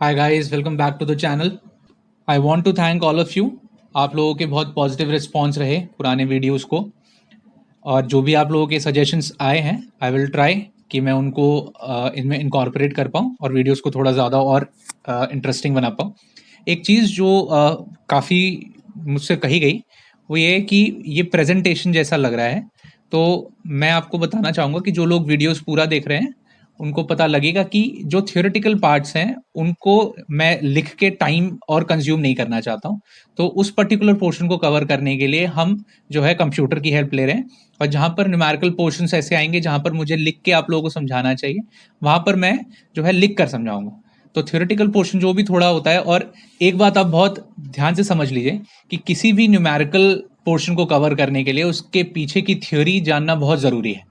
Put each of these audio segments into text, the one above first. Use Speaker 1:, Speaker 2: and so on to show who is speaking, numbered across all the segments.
Speaker 1: Hi guys, welcome back to the channel. I want to thank all of you. आप लोगों के बहुत positive response रहे पुराने वीडियोस को, और जो भी आप लोगों के सजेशंस आए हैं आई विल ट्राई कि मैं उनको इनमें इनकॉर्पोरेट कर पाऊँ और वीडियोस को थोड़ा ज़्यादा और इंटरेस्टिंग बना पाऊँ। एक चीज़ जो काफ़ी मुझसे कही गई वो ये है कि ये प्रेजेंटेशन जैसा लग रहा है, तो मैं आपको बताना चाहूँगा कि जो लोग वीडियोस पूरा देख रहे हैं उनको पता लगेगा कि जो थियोरेटिकल पार्ट्स हैं उनको मैं लिख के टाइम और कंज्यूम नहीं करना चाहता हूँ। तो उस पर्टिकुलर पोर्शन को कवर करने के लिए हम जो है कंप्यूटर की हेल्प ले रहे हैं, और जहाँ पर न्यूमेरिकल पोर्शंस ऐसे आएंगे जहाँ पर मुझे लिख के आप लोगों को समझाना चाहिए, वहाँ पर मैं जो है लिख कर समझाऊंगा। तो थियोरेटिकल पोर्शन जो भी थोड़ा होता है, और एक बात आप बहुत ध्यान से समझ लीजिए कि किसी भी न्यूमेरिकल पोर्शन को कवर करने के लिए उसके पीछे की थ्योरी जानना बहुत ज़रूरी है।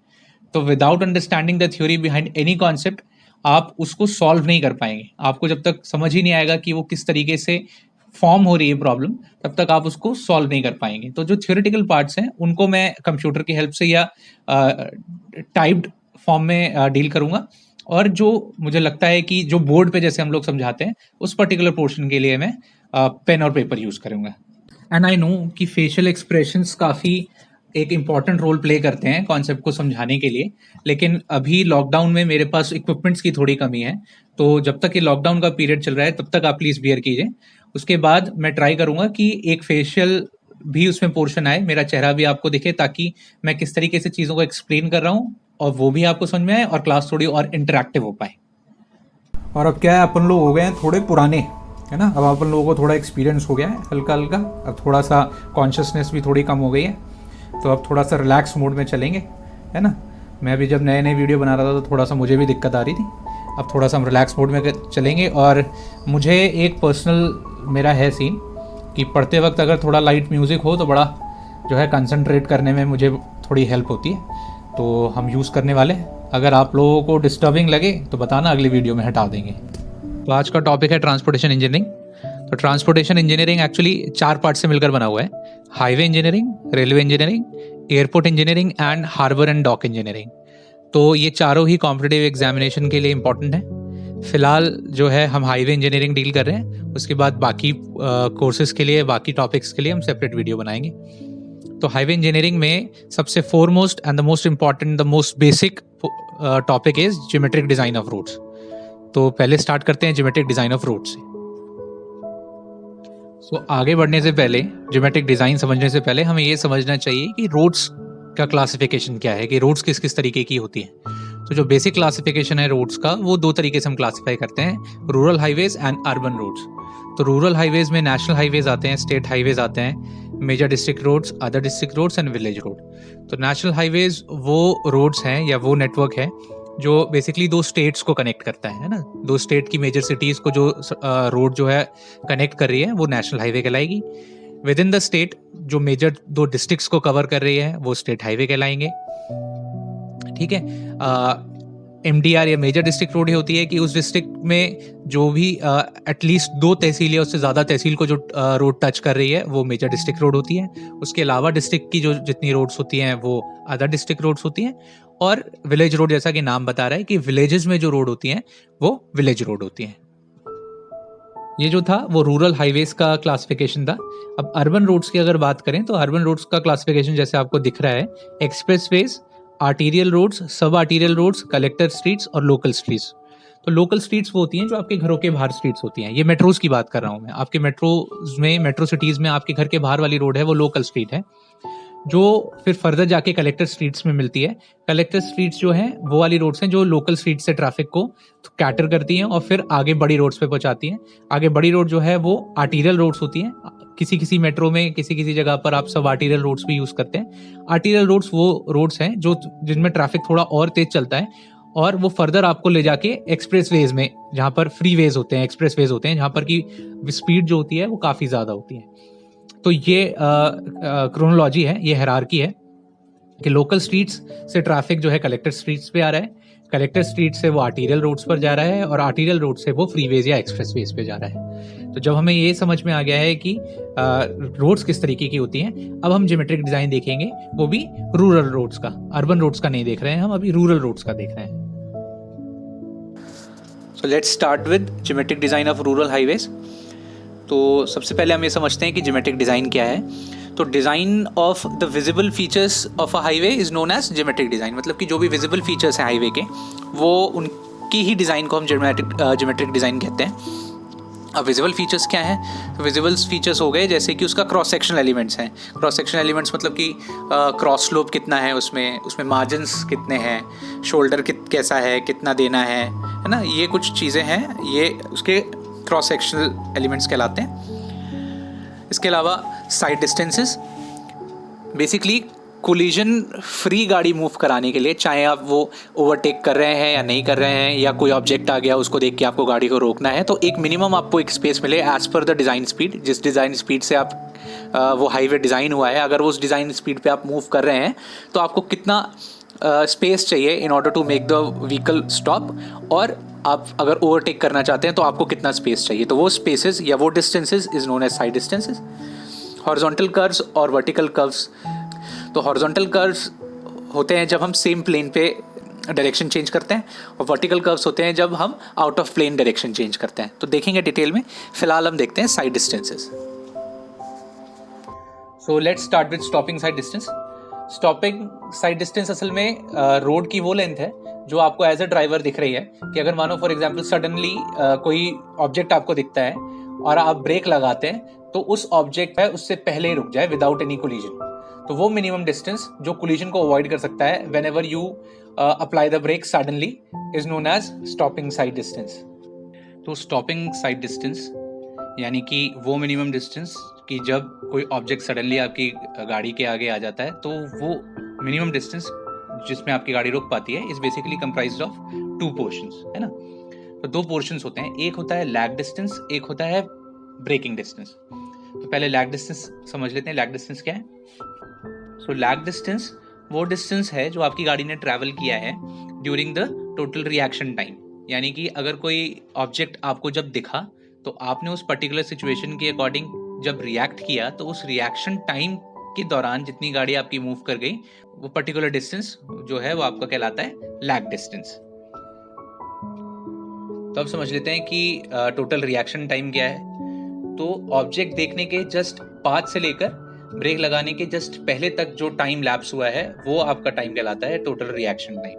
Speaker 1: तो without understanding the theory behind any concept आप उसको सॉल्व नहीं कर पाएंगे। आपको जब तक समझ ही नहीं आएगा कि वो किस तरीके से फॉर्म हो रही है प्रॉब्लम, तब तक आप उसको सॉल्व नहीं कर पाएंगे। तो जो थियोरेटिकल पार्ट्स हैं उनको मैं कंप्यूटर की हेल्प से या टाइप्ड फॉर्म में डील करूंगा, और जो मुझे लगता है कि जो बोर्ड पे जैसे हम लोग समझाते हैं उस पर्टिकुलर पोर्शन के लिए मैं पेन और पेपर यूज करूंगा। एंड आई नो कि फेशियल एक्सप्रेशंस काफ़ी एक इम्पॉर्टेंट रोल प्ले करते हैं कॉन्सेप्ट को समझाने के लिए, लेकिन अभी लॉकडाउन में मेरे पास इक्विपमेंट्स की थोड़ी कमी है। तो जब तक ये लॉकडाउन का पीरियड चल रहा है तब तक आप प्लीज़ बियर कीजिए। उसके बाद मैं ट्राई करूंगा कि एक फेशियल भी उसमें पोर्शन आए, मेरा चेहरा भी आपको दिखे, ताकि मैं किस तरीके से चीज़ों को एक्सप्लेन कर रहा हूँ और वो भी आपको समझ में आए और क्लास थोड़ी और इंटरेक्टिव हो पाए। और अब क्या है, अपन लोग हो गए हैं थोड़े पुराने, है ना। अब अपन लोगों को थोड़ा एक्सपीरियंस हो गया है हल्का हल्का, अब थोड़ा सा कॉन्शियसनेस भी थोड़ी कम हो गई है, तो अब थोड़ा सा रिलैक्स मोड में चलेंगे, है ना। मैं भी जब नए नए वीडियो बना रहा था तो थोड़ा सा मुझे भी दिक्कत आ रही थी। अब थोड़ा सा हम रिलैक्स मोड में चलेंगे, और मुझे एक पर्सनल मेरा है सीन कि पढ़ते वक्त अगर थोड़ा लाइट म्यूज़िक हो तो बड़ा जो है कंसंट्रेट करने में मुझे थोड़ी हेल्प होती है, तो हम यूज़ करने वाले हैं। अगर आप लोगों को डिस्टर्बिंग लगे तो बताना, अगली वीडियो में हटा देंगे। तो आज का टॉपिक है ट्रांसपोर्टेशन इंजीनियरिंग। तो ट्रांसपोर्टेशन इंजीनियरिंग एक्चुअली 4 पार्ट से मिलकर बना हुआ है: highway engineering, railway engineering, airport engineering and harbour and dock engineering. तो ये चारों ही कॉम्पिटिटिव एग्जामिनेशन के लिए इंपॉर्टेंट है। फिलहाल जो है हम हाईवे इंजीनियरिंग डील कर रहे हैं, उसके बाद बाकी कोर्सेज के लिए, बाकी टॉपिक्स के लिए हम सेपरेट वीडियो बनाएंगे। तो हाईवे इंजीनियरिंग में सबसे foremost and the most important, the most basic topic is geometric design of roads. तो पहले स्टार्ट करते हैं ज्योमेट्रिक डिजाइन ऑफ रोड से। आगे बढ़ने से पहले, ज्योमेट्रिक डिजाइन समझने से पहले हमें ये समझना चाहिए कि रोड्स का क्लासिफिकेशन क्या है, कि रोड्स किस किस तरीके की होती है। तो जो बेसिक क्लासिफिकेशन है रोड्स का, वो 2 तरीके से हम क्लासिफाई करते हैं: rural highways and urban roads. तो रूरल हाईवेज में नेशनल हाईवेज आते हैं, स्टेट हाईवेज आते हैं, major district roads, other district roads and village road. तो नेशनल हाईवेज वो रोड्स हैं या वो नेटवर्क है जो बेसिकली 2 स्टेट्स को कनेक्ट करता है ना। 2 स्टेट की मेजर सिटीज को जो रोड जो है कनेक्ट कर रही है वो नेशनल हाईवे कहलाएगी। विद इन द स्टेट जो मेजर 2 डिस्ट्रिक्ट्स को कवर कर रही है वो स्टेट हाईवे कहलाएंगे। ठीक है। MDR या मेजर डिस्ट्रिक्ट रोड होती है कि उस डिस्ट्रिक्ट में जो भी एटलीस्ट 2 तहसील या उससे ज़्यादा तहसील को जो रोड टच कर रही है वो मेजर डिस्ट्रिक्ट रोड होती है। उसके अलावा डिस्ट्रिक्ट की जो जितनी रोड्स होती हैं वो अदर डिस्ट्रिक्ट रोड्स होती हैं। और विलेज रोड, जैसा कि नाम बता रहा है कि विलेजेस में जो रोड होती हैं वो विलेज रोड होती हैं। ये जो था वो रूरल हाईवेज का क्लासिफिकेशन था। अब अर्बन रोड्स की अगर बात करें तो अर्बन रोड्स का क्लासिफिकेशन जैसे आपको दिख रहा है: एक्सप्रेसवेज, आर्टीरियल रोड्स, सब आर्टीरियल रोड्स, कलेक्टर स्ट्रीट्स और लोकल स्ट्रीट्स। तो लोकल स्ट्रीट्स वो होती हैं जो आपके घरों के बाहर स्ट्रीट्स होती हैं। ये मेट्रोज की बात कर रहा हूँ मैं। आपके मेट्रोज में, मेट्रो सिटीज में आपके घर के बाहर वाली रोड है वो लोकल स्ट्रीट है, जो फिर फर्दर जाके कलेक्टर स्ट्रीट्स में मिलती है। कलेक्टर स्ट्रीट्स जो हैं वो वाली रोड्स हैं जो लोकल स्ट्रीट से ट्रैफिक को कैटर करती हैं और फिर आगे बड़ी रोड्स पे पहुंचाती हैं। आगे बड़ी रोड जो है वो आर्टीरियल रोड्स होती हैं। किसी किसी मेट्रो में, किसी किसी जगह पर आप सब आर्टीरियल रोड्स भी यूज करते हैं। आर्टीरियल रोड्स वो रोड्स हैं जो जिनमें ट्रैफिक थोड़ा और तेज चलता है, और वो फर्दर आपको ले जाके एक्सप्रेस वेज में, जहाँ पर फ्री वेज होते हैं, एक्सप्रेस वेज होते हैं, जहाँ पर की स्पीड जो होती है वो काफ़ी ज़्यादा होती है। तो ये क्रोनोलॉजी है, ये हायरार्की है कि लोकल स्ट्रीट्स से ट्रैफिक जो है कलेक्टर स्ट्रीट्स पे आ रहा है, कलेक्टर स्ट्रीट से वो आर्टीरियल रोड्स पर जा रहा है, और आर्टीरियल रोड से वो फ्रीवेज या एक्सप्रेसवेज पे जा रहा है। तो जब हमें ये समझ में आ गया है कि रोड्स किस तरीके की होती हैं, अब हम ज्योमेट्रिक डिजाइन देखेंगे, वो भी रूरल रोड्स का, अर्बन रोड्स का नहीं देख रहे हैं हम, अभी रूरल रोड्स का देख रहे हैं। So let's start with geometric design of rural highways. तो सबसे पहले हम ये समझते हैं कि ज्योमेट्रिक डिजाइन क्या है। तो design of the visible features of a highway is known as geometric design. मतलब कि जो भी विजिबल फीचर्स हैं हाईवे के, वो उनकी ही डिज़ाइन को हम ज्योमेट्रिक डिज़ाइन कहते हैं। अब विजिबल फीचर्स क्या हैं? तो विजिबल फीचर्स हो गए जैसे कि उसका क्रॉस सेक्शनल एलिमेंट्स हैं। क्रॉस सेक्शनल एलिमेंट्स मतलब कि क्रॉस स्लोप कितना है, उसमें मार्जिन्स कितने हैं, शोल्डर कैसा है, कितना देना है ना, ये कुछ चीज़ें हैं, ये उसके क्रॉस सेक्शनल एलिमेंट्स कहलाते हैं। इसके अलावा side distances, basically collision free गाड़ी मूव कराने के लिए, चाहे आप वो ओवरटेक कर रहे हैं या नहीं कर रहे हैं, या कोई ऑब्जेक्ट आ गया उसको देख के आपको गाड़ी को रोकना है, तो एक मिनिमम आपको एक स्पेस मिले as per the design speed. जिस डिज़ाइन स्पीड से आप वो हाईवे डिज़ाइन हुआ है, अगर वो उस डिज़ाइन स्पीड पे आप मूव कर रहे हैं तो आपको कितना स्पेस चाहिए in order to make the vehicle stop, और आप अगर ओवरटेक करना चाहते हैं तो आपको कितना स्पेस चाहिए। तो वो स्पेसेस या वो distances is known as sight distances. Horizontal curves और वर्टिकल कर्व्स, तो हॉरिजॉन्टल कर्व्स होते हैं जब हम सेम प्लेन पे डायरेक्शन चेंज करते हैं, और वर्टिकल कर्व्स होते हैं जब हम out of plane direction change करते हैं। तो देखेंगे डिटेल में, फिलहाल हम देखते हैं side distances. So let's start with stopping sight distance. Stopping sight distance असल में रोड की वो लेंथ है जो आपको एज अ ड्राइवर दिख रही है कि अगर मानो फॉर एग्जांपल सडनली कोई ऑब्जेक्ट आपको दिखता है और आप ब्रेक लगाते हैं तो उस ऑब्जेक्ट है उससे पहले ही रुक जाए विदाउट एनी कोलिजन। तो वो मिनिमम डिस्टेंस जो कोलिजन को अवॉइड कर सकता है whenever you apply the brake suddenly is known as stopping sight distance. तो स्टॉपिंग साइड डिस्टेंस यानी कि वो मिनिमम डिस्टेंस कि जब कोई ऑब्जेक्ट सडनली आपकी गाड़ी के आगे आ जाता है तो वो मिनिमम डिस्टेंस जिसमें आपकी गाड़ी रुक पाती है is basically comprised of two portions, है ना। तो दो पोर्शंस होते हैं, एक होता है लैग डिस्टेंस, एक होता है ब्रेकिंग डिस्टेंस। तो पहले लैग डिस्टेंस समझ लेते हैं। लैग डिस्टेंस क्या है? सो लैग डिस्टेंस वो डिस्टेंस है जो आपकी गाड़ी ने ट्रैवल किया है during the total reaction time. यानी कि अगर कोई ऑब्जेक्ट आपको जब दिखा तो आपने उस पर्टिकुलर सिचुएशन के अकॉर्डिंग जब रिएक्ट किया, तो उस रिएक्शन टाइम के दौरान जितनी गाड़ी आपकी मूव कर गई वो पर्टिकुलर डिस्टेंस जो है वो आपका कहलाता है लैग डिस्टेंस। तो अब समझ लेते हैं कि टोटल रिएक्शन टाइम क्या है। तो ऑब्जेक्ट देखने के जस्ट पाथ से लेकर ब्रेक लगाने के जस्ट पहले तक जो टाइम लैप्स हुआ है वो आपका टाइम कहलाता है total reaction time.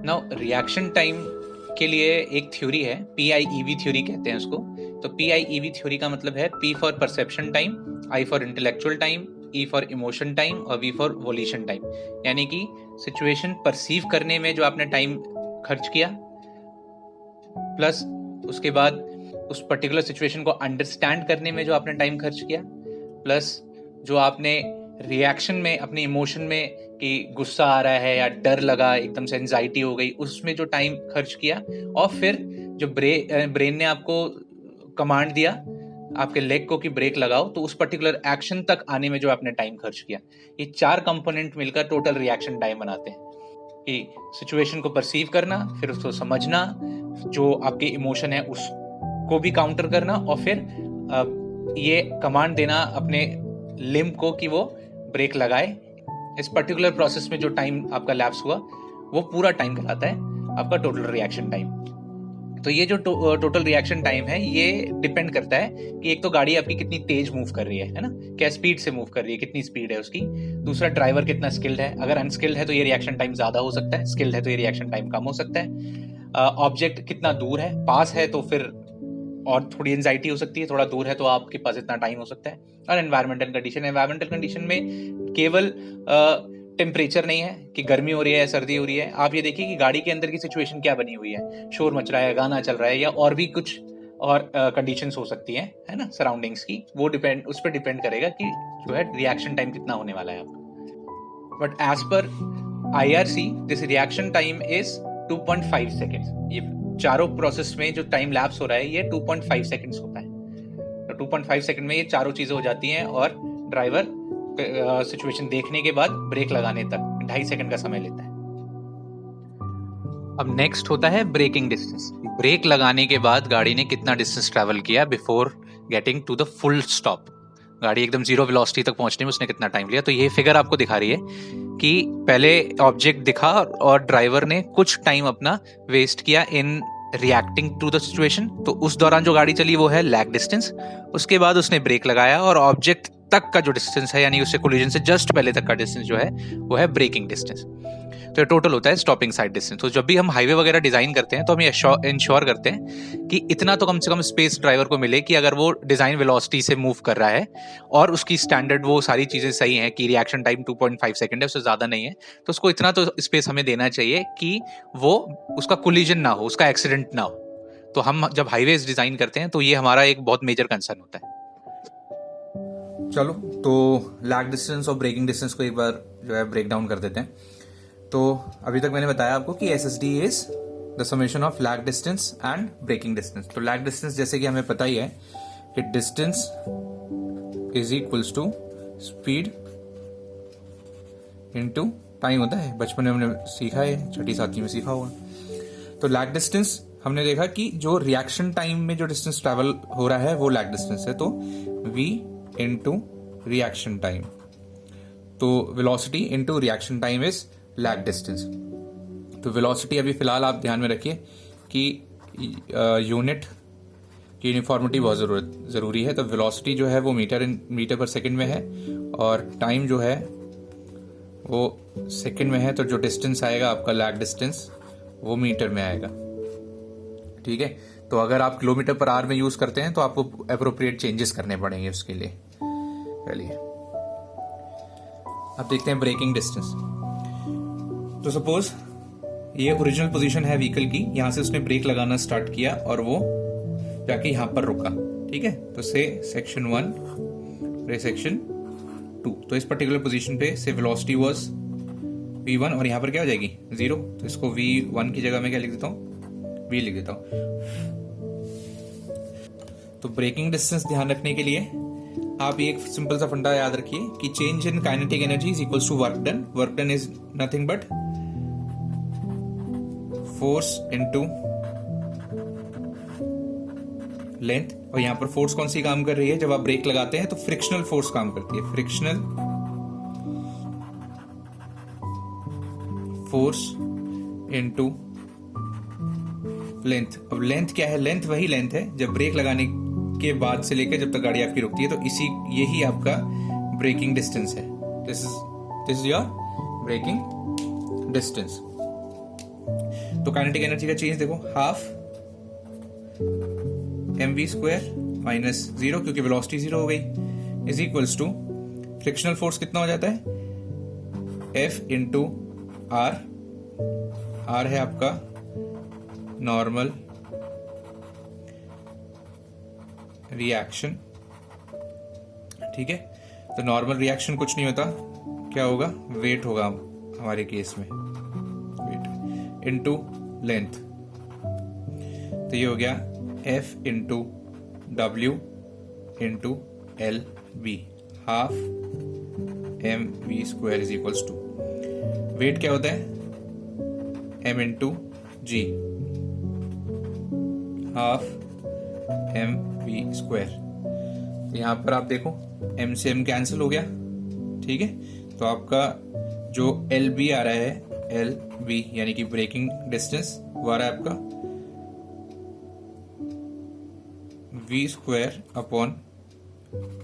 Speaker 1: Now reaction time के लिए एक थ्योरी है, PIEV थ्योरी कहते हैं उसको। तो PIEV थ्योरी का मतलब है P for perception time, I for intellectual time, E for emotion time और V फॉर वोल्यूशन टाइम। यानी कि सिचुएशन परसीव करने में जो आपने टाइम खर्च किया, प्लस उसके बाद उस पर्टिकुलर सिचुएशन को अंडरस्टैंड करने में जो आपने टाइम खर्च किया, प्लस जो आपने रिएक्शन में अपने इमोशन में कि गुस्सा आ रहा है या डर लगा, एकदम से एंजाइटी हो गई, उसमें जो टाइम खर्च किया, और फिर जो ब्रेन ने आपको कमांड दिया आपके लेग को कि ब्रेक लगाओ, तो उस पर्टिकुलर एक्शन तक आने में जो आपने टाइम खर्च किया, ये चार कंपोनेंट मिलकर टोटल रिएक्शन टाइम बनाते हैं। कि सिचुएशन को परसीव करना, फिर उसको समझना, जो आपके इमोशन है उसको भी काउंटर करना, और फिर ये कमांड देना अपने लिम्ब को कि वो ब्रेक लगाए। इस पर्टिकुलर प्रोसेस में जो टाइम आपका लैप्स हुआ वो पूरा टाइम कहलाता है आपका टोटल रिएक्शन टाइम। तो ये जो टोटल रिएक्शन टाइम है ये डिपेंड करता है कि एक तो गाड़ी आपकी कितनी तेज मूव कर रही है ना, क्या स्पीड से मूव कर रही है, कितनी स्पीड है उसकी। दूसरा, ड्राइवर कितना स्किल्ड है। अगर अनस्किल्ड है तो ये रिएक्शन टाइम ज्यादा हो सकता है, स्किल्ड है तो ये रिएक्शन टाइम कम हो सकता है। ऑब्जेक्ट कितना दूर है, पास है तो फिर और थोड़ी एंजाइटी हो सकती है, थोड़ा दूर है तो आपके पास इतना टाइम हो सकता है। और एनवायरमेंटल कंडीशन में केवल टेम्परेचर नहीं है कि गर्मी हो रही है या सर्दी हो रही है। आप ये देखिए कि गाड़ी के अंदर की सिचुएशन क्या बनी हुई है, शोर मच रहा है, गाना चल रहा है, या और भी कुछ और कंडीशंस हो सकती हैं, है ना, सराउंडिंग्स की। वो उस पर डिपेंड करेगा कि जो है रिएक्शन टाइम कितना होने वाला है आपका। But as per IRC this reaction time is 2.5 seconds. ये चारों प्रोसेस में जो टाइम लैप्स हो रहा है ये 2.5 सेकेंड्स होता है। तो 2.5 सेकेंड में ये चारों चीजें हो जाती हैं, और ड्राइवर सिचुएशन देखने के बाद ब्रेक लगाने तक 2.5 सेकेंड का समय लेता है। अब नेक्स्ट होता है ब्रेकिंग डिस्टेंस। ब्रेक लगाने के बाद गाड़ी ने कितना डिस्टेंस ट्रैवल किया before getting to the full stop. गाड़ी एकदम जीरो वेलोसिटी तक पहुंचने में उसने कितना टाइम लिया। तो ये फिगर आपको दिखा रही है कि पहले ऑब्जेक्ट दिखा और ड्राइवर ने कुछ टाइम अपना वेस्ट किया इन रिएक्टिंग टू द सिचुएशन। तो उस दौरान जो गाड़ी चली वो है लैग डिस्टेंस। उसके बाद उसने ब्रेक लगाया और ऑब्जेक्ट तक का जो डिस्टेंस है यानी उससे कोलिजन से जस्ट पहले तक का डिस्टेंस जो है वो है ब्रेकिंग डिस्टेंस। तो ये टोटल होता है स्टॉपिंग साइड डिस्टेंस। तो जब भी हम हाईवे वगैरह डिजाइन करते हैं तो हम ये इंश्योर करते हैं कि इतना तो कम से कम स्पेस ड्राइवर को मिले कि अगर वो डिजाइन वेलोसिटी से मूव कर रहा है और उसकी स्टैंडर्ड वो सारी चीजें सही हैं कि रिएक्शन टाइम 2.5 सेकंड है, उससे ज्यादा नहीं है, तो उसको इतना तो स्पेस हमें देना चाहिए कि वो उसका कोलिजन ना हो, उसका एक्सीडेंट ना हो। तो हम जब हाईवेज डिजाइन करते हैं तो ये हमारा एक बहुत मेजर कंसर्न होता है। चलो तो लैग डिस्टेंस और ब्रेकिंग डिस्टेंस को एक बार जो है ब्रेक डाउन कर देते हैं। तो अभी तक मैंने बताया आपको कि SSD is the summation of lag distance and braking distance. तो लैग डिस्टेंस जैसे कि हमें पता ही है कि distance is equals to speed into time होता है। बचपन में हमने सीखा है, छठी सातवीं में सीखा होगा। तो लैग डिस्टेंस हमने देखा कि जो रिएक्शन टाइम में जो डिस्टेंस ट्रैवल हो रहा है वो लैग डिस्टेंस है। तो v इनटू रिएक्शन टाइम, तो velocity into reaction time is lag distance. तो वेलोसिटी अभी फिलहाल आप ध्यान में रखिए कि यूनिट की यूनिफॉर्मिटी बहुत ज़रूरी है। तो वेलोसिटी जो है वो मीटर पर सेकंड में है और टाइम जो है वो सेकंड में है। तो जो डिस्टेंस आएगा आपका लैग डिस्टेंस वो मीटर में आएगा। ठीक है, तो अगर आप किलोमीटर पर आवर में यूज करते हैं तो आपको एप्रोप्रिएट चेंजेस करने पड़ेंगे उसके लिए। चलिए अब देखते हैं ब्रेकिंग डिस्टेंस। तो सपोज ये ओरिजिनल पोजीशन है व्हीकल की, यहां से उसने ब्रेक लगाना स्टार्ट किया और वो जाके यहां पर रुका। ठीक है, तो से सेक्शन 1 रे सेक्शन 2, तो इस पर्टिकुलर पोजीशन पे से वेलोसिटी वाज v1 और यहां पर क्या हो जाएगी 0। तो इसको v1 की जगह में क्या लिख देता हूं, v लिख देता हूं। तो ब्रेकिंग डिस्टेंस ध्यान रखने के लिए आप एक सिंपल सा फंडा याद रखिए कि change in kinetic energy is equals to work done. Work done is nothing but force into length. और यहां पर फोर्स कौन सी काम कर रही है, जब आप ब्रेक लगाते हैं तो फ्रिक्शनल फोर्स काम करती है, फ्रिक्शनल फोर्स इनटू लेंथ। अब लेंथ क्या है, लेंथ वही लेंथ है जब ब्रेक लगाने के बाद से लेकर जब तक गाड़ी आपकी रुकती है। तो यही आपका ब्रेकिंग डिस्टेंस है। This is your braking distance. तो काइनेटिक एनर्जी का चेंज देखो, हाफ mv² माइनस 0 क्योंकि वेलोसिटी 0 हो गई is equals to frictional force कितना हो जाता है F इंटू R। R है आपका नॉर्मल रिएक्शन। ठीक है, तो नॉर्मल रिएक्शन कुछ नहीं होता, क्या होगा, वेट होगा हमारे केस में, वेट इनटू लेंथ। तो ये हो गया F into W into LV, half mv² is equals to weight क्या होता है m into G, half mv²। तो यहां पर आप देखो m से m कैंसिल हो गया। ठीक है, तो आपका जो LB आ रहा है, LB यानी कि ब्रेकिंग डिस्टेंस, वो आ रहा है आपका v² upon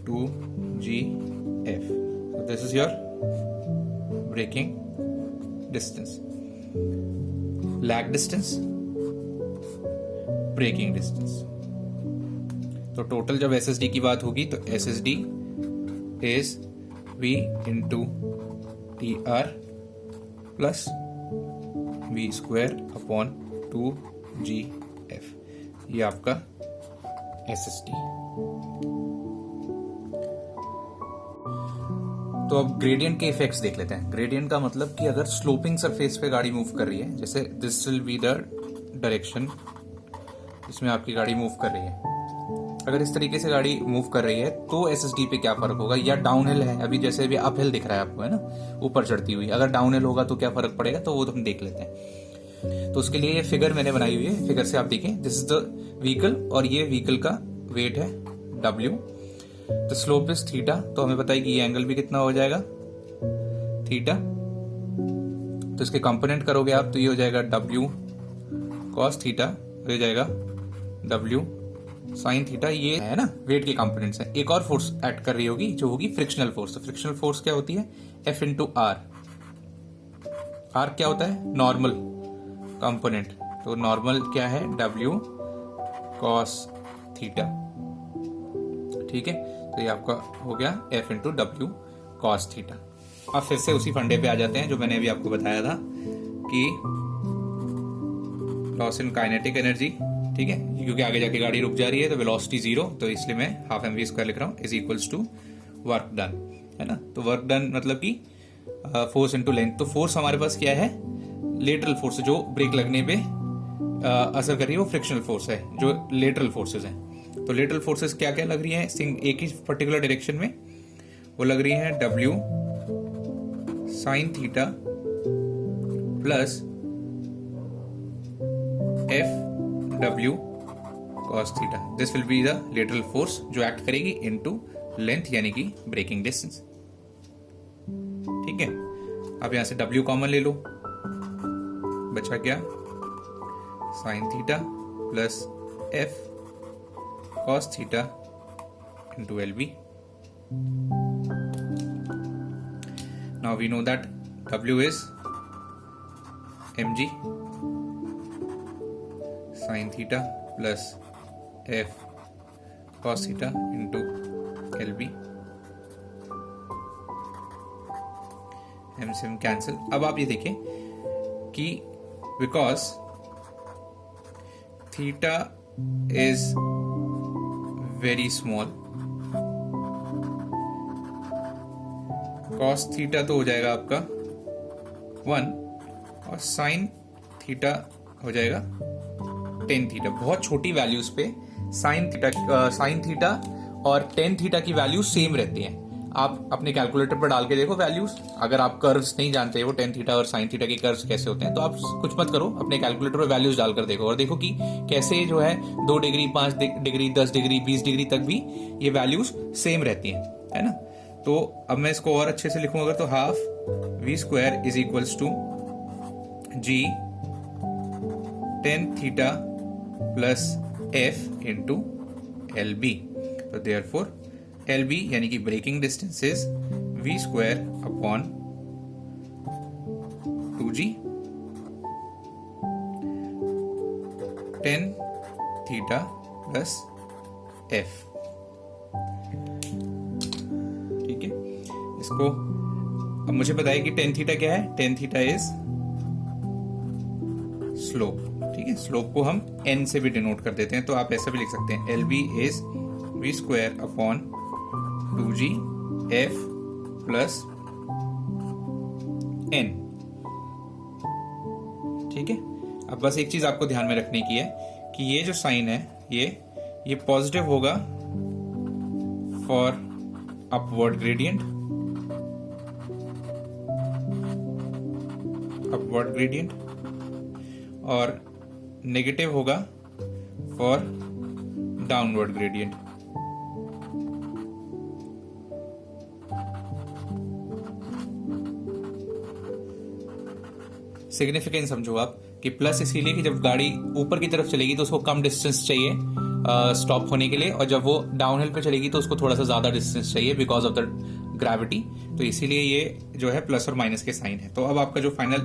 Speaker 1: 2gf। so this is your braking distance, lag distance, braking distance। तो टोटल जब SSD की बात होगी तो SSD is v into TR plus v² upon 2gf, ये आपका SSD। तो अब ग्रेडियंट के इफेक्ट्स देख लेते हैं। ग्रेडियंट का मतलब कि अगर स्लोपिंग सरफेस पे गाड़ी मूव कर रही है, जैसे this will be the direction इसमें आपकी गाड़ी मूव कर रही है, अगर इस तरीके से गाड़ी मूव कर रही है तो SSD पे क्या फर्क होगा, या डाउनहिल है, अभी जैसे अभी अपहिल दिख रहा है आपको, है ना, ऊपर चढ़ती हुई, अगर डाउनहिल होगा तो क्या फर्क पड़ेगा, तो वो तो हम देख लेते हैं। तो उसके लिए ये फिगर मैंने बनाई हुई है, फिगर से आप देखें, दिस इज द व्हीकल और ये व्हीकल का वेट है W, the slope is theta, तो हमें पता है कि ये एंगल भी कितना हो जाएगा, थीटा। तो इसके कंपोनेंट करोगे आप तो ये हो जाएगा W cos थीटा, हो जाएगा W साइन थीटा। ये है ना वेट के कंपोनेंट्स हैं। एक और फोर्स ऐड कर रही होगी जो होगी फ्रिक्शनल फोर्स। तो फ्रिक्शनल फोर्स क्या होती है, F इंटू आर। आर क्या होता है, नॉर्मल कंपोनेंट, तो नॉर्मल क्या है, W cos थीटा। ठीक है, तो ये आपका हो गया F into W cos theta. अब फिर से उसी फंडे पे आ जाते हैं जो मैंने अभी आपको बताया था कि लॉस इन काइनेटिक एनर्जी, ठीक है, क्योंकि आगे जाके गाड़ी रुक जा रही है तो वेलोसिटी 0, तो इसलिए मैं हाफ mv स्क्वायर लिख रहा हूँ, is equals to work done, है ना। तो वर्क डन मतलब कि फोर्स इनटू लेंथ। तो फोर्स हमारे पास क्या है, लेटरल फोर्स, जो ब्रेक लगने पे असर कर रही है वो फ्रिक्शनल फोर्स है, जो लेटरल फोर्सेस हैं। तो लेटरल फोर्सेस क्या क्या लग रही है एक ही पर्टिकुलर डायरेक्शन में, वो लग रही है W sine theta plus F W cos theta. This will be the lateral force जो एक्ट करेगी इनटू लेंथ यानी कि ब्रेकिंग डिस्टेंस। ठीक है, अब यहां से W कॉमन ले लो, बचा क्या, sine theta plus F cos theta into LB. Now we know that W is mg sin theta plus F cos theta into LB. M से कैंसिल। अब आप ये देखें कि because theta is very small, cos theta तो हो जाएगा आपका 1 और sin थीटा हो जाएगा tan थीटा। बहुत छोटी वैल्यूज पे sin थीटा और tan थीटा की वैल्यू सेम रहती हैं। आप अपने कैलकुलेटर पर डाल के देखो वैल्यूज, अगर आप कर्व्स नहीं जानते वो tan थीटा और sin थीटा के कर्व्स कैसे होते हैं, तो आप कुछ मत करो, अपने कैलकुलेटर पर वैल्यूज डालकर देखो और देखो कि कैसे जो है 2 डिग्री 5 डिग्री 10 डिग्री 20 डिग्री तक भी ये वैल्यूज सेम रहती हैं, है ना। तो अब मैं इसको और अच्छे से लिखूं अगर, तो half v square is equals to g tan theta plus f into LB। तो देयरफॉर LB यानी कि braking distance is v square upon 2g tan theta plus f। ठीक है, इसको अब मुझे पता है कि tan थीटा क्या है, tan थीटा इज स्लोप। ठीक है, स्लोप को हम n से भी डिनोट कर देते हैं, तो आप ऐसा भी लिख सकते हैं LB is v square upon 2g f plus n। ठीक है, अब बस एक चीज आपको ध्यान में रखने की है कि ये जो साइन है ये पॉजिटिव होगा फॉर अपवर्ड ग्रेडियंट, और नेगेटिव होगा फॉर डाउनवर्ड ग्रेडियंट। सिग्निफिकेंस समझो आप कि प्लस इसीलिए कि जब गाड़ी ऊपर की तरफ चलेगी तो उसको कम डिस्टेंस चाहिए स्टॉप होने के लिए, और जब वो डाउनहिल पे चलेगी तो उसको थोड़ा सा ज्यादा डिस्टेंस चाहिए बिकॉज ऑफ द ग्रेविटी। तो इसीलिए ये जो है प्लस और माइनस के साइन है। तो अब आपका जो फाइनल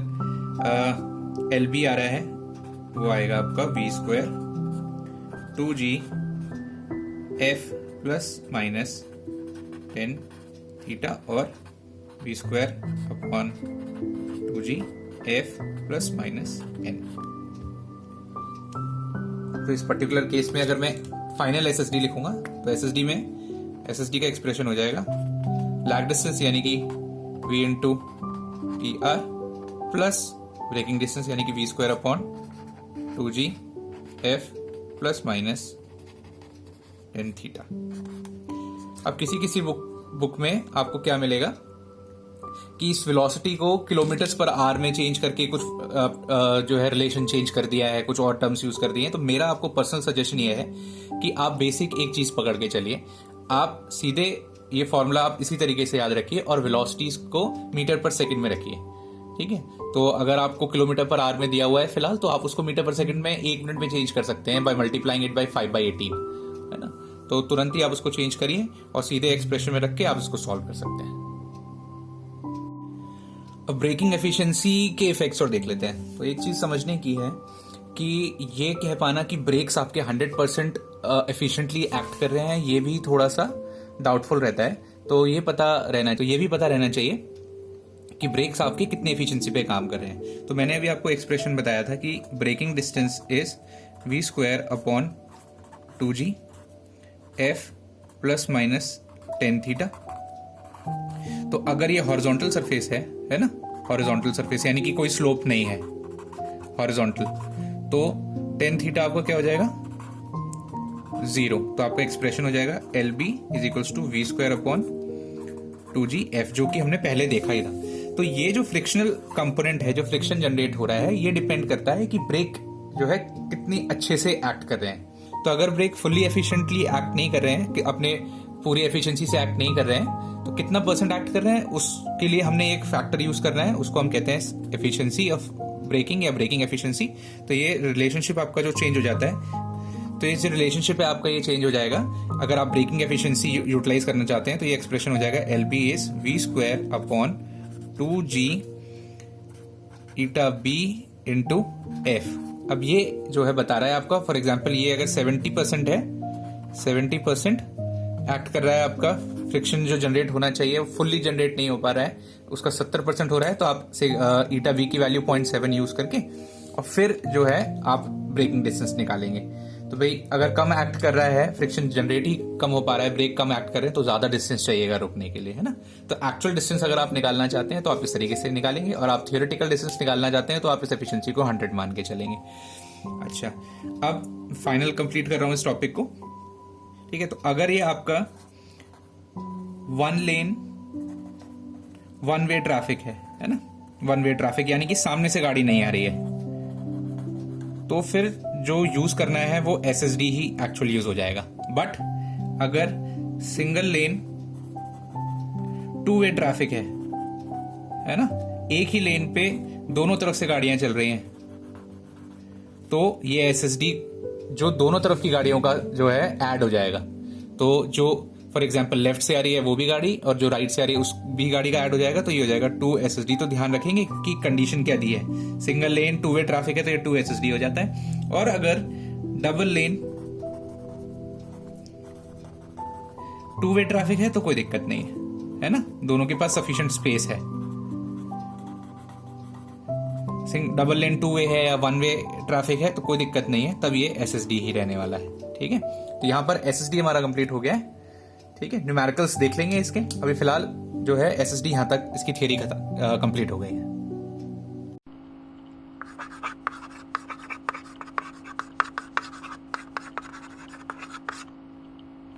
Speaker 1: LB आ रहा है वो आएगा आपका v square 2g f plus minus tan theta और v square upon 2g f plus minus n। तो इस पर्टिकुलर केस में अगर मैं फाइनल SSD लिखूंगा तो SSD का एक्सप्रेशन हो जाएगा लैग डिस्टेंस यानी कि v into T R plus braking distance यानी कि v square upon 2g f plus minus tan theta. अब किसी बुक में आपको क्या मिलेगा कि इस वेलोसिटी को किलोमीटर्स पर आवर में चेंज करके कुछ जो है रिलेशन चेंज कर दिया है, कुछ और टर्म्स यूज कर दिए हैं। तो मेरा आपको पर्सनल सजेशन ये है कि आप बेसिक एक चीज पकड़ के चलिए, आप सीधे ये फॉर्मूला आप इसी तरीके से याद रखिए और वेलोसिटीज को मीटर पर सेकंड में रखिए। ठीक है, तो अगर आपको किलोमीटर पर आवर में दिया हुआ है फिलहाल, तो आप उसको मीटर पर सेकंड में 1 मिनट में चेंज कर सकते हैं बाय मल्टीप्लाइंग इट बाय 5/18, है ना। तो तुरंत ही आप उसको चेंज करिए और सीधे एक्सप्रेशन में रख के आप इसको सॉल्व कर सकते हैं। अब ब्रेकिंग एफिशिएंसी के इफेक्ट्स और देख लेते हैं। तो एक चीज समझने की है कि ये कह पाना कि ब्रेक्स आपके 100% एफिशिएंटली एक्ट कर रहे हैं, ये भी थोड़ा सा डाउटफुल रहता है। तो ये भी पता रहना चाहिए कि ब्रेक्स आपकी कितनी एफिशिएंसी पे काम कर रहे हैं। तो मैंने अभी आपको एक्सप्रेशन बताया था कि braking distance is v² / 2g f ± tan theta. तो अगर ये हॉरिजॉन्टल सरफेस है ना, हॉरिजॉन्टल सरफेस यानी कि कोई स्लोप नहीं है हॉरिजॉन्टल, तो tan थीटा आपका क्या हो जाएगा 0। तो आपका एक्सप्रेशन हो जाएगा LB = v² / 2g f, जो कि हमने पहले देखा ही था। तो ये जो फ्रिक्शनल कंपोनेंट है, जो फ्रिक्शन जनरेट हो रहा है, ये डिपेंड करता है कि ब्रेक जो है कितनी अच्छे से एक्ट कर रहे हैं। तो अगर ब्रेक फुल्ली एफिशिएंटली एक्ट नहीं कर रहे हैं, कि अपने पूरी एफिशिएंसी से एक्ट नहीं कर रहे हैं, तो कितना परसेंट एक्ट कर रहे हैं उसके लिए हमने एक फैक्टर यूज करना है, उसको हम कहते हैं एफिशिएंसी ऑफ ब्रेकिंग या ब्रेकिंग एफिशिएंसी। तो ये रिलेशनशिप आपका जो चेंज हो जाता है, तो ये जो रिलेशनशिप है आपका ये चेंज हो जाएगा। अगर आप ब्रेकिंग एफिशिएंसी यूटिलाइज करना चाहते हैं तो ये एक्सप्रेशन हो जाएगा LB = v² / 2g ηB × f। अब ये जो है बता रहा है आपका, फॉर एग्जाम्पल ये अगर 70% है, 70% एक्ट कर रहा है आपका, फ्रिक्शन जो जनरेट होना चाहिए वो फुल्ली जनरेट नहीं हो पा रहा है, उसका 70% हो रहा है, तो आप से ηB की वैल्यू 0.7 यूज करके और फिर जो है आप ब्रेकिंग डिस्टेंस निकालेंगे। तो भाई अगर कम एक्ट कर रहा है, फ्रिक्शन जनरेट ही कम हो पा रहा है, ब्रेक कम एक्ट कर रहे हैं, तो ज्यादा डिस्टेंस चाहिएगा रुकने के लिए, है ना। तो एक्चुअल डिस्टेंस अगर आप निकालना चाहते हैं तो आप इस तरीके से निकालेंगे, और आप थियोरेटिकल डिस्टेंस निकालना चाहते हैं तो आप इस एफिशिएंसी को 100 मान के चलेंगे। अच्छा, अब फाइनल कंप्लीट कर रहा हूं इस टॉपिक को। ठीक है, तो अगर ये आपका 1 लेन 1 वे ट्रैफिक है ना, 1 वे ट्रैफिक यानी कि सामने से गाड़ी नहीं आ रही है, तो फिर जो यूज करना है वो SSD ही एक्चुअल यूज हो जाएगा। बट अगर सिंगल लेन 2 वे ट्रैफिक है ना, एक ही लेन पे दोनों तरफ से गाड़ियां चल रही हैं, तो ये SSD जो दोनों तरफ की गाड़ियों का जो है ऐड हो जाएगा। तो जो फॉर एग्जाम्पल लेफ्ट से आ रही है वो भी गाड़ी, और जो राइट से आ रही है उस भी गाड़ी का ऐड हो जाएगा, तो ये हो जाएगा 2 SSD। तो ध्यान रखेंगे कि कंडीशन क्या दी है, सिंगल लेन 2 वे ट्रैफिक है तो ये 2 SSD हो जाता है। और अगर डबल लेन 2 वे ट्रैफिक है तो कोई दिक्कत नहीं है ना, दोनों के पास सफिशिएंट स्पेस है। डबल लेन 2 वे है या 1 वे ट्रैफिक है तो कोई दिक्कत नहीं है, तब ये SSD ही रहने वाला है। ठीक है, तो यहां पर SSD हमारा कंप्लीट हो गया है। ठीक है, न्यूमेरिकल्स देख लेंगे इसके। अभी फिलहाल जो है SSD यहां तक इसकी थियरी कंप्लीट हो गई है।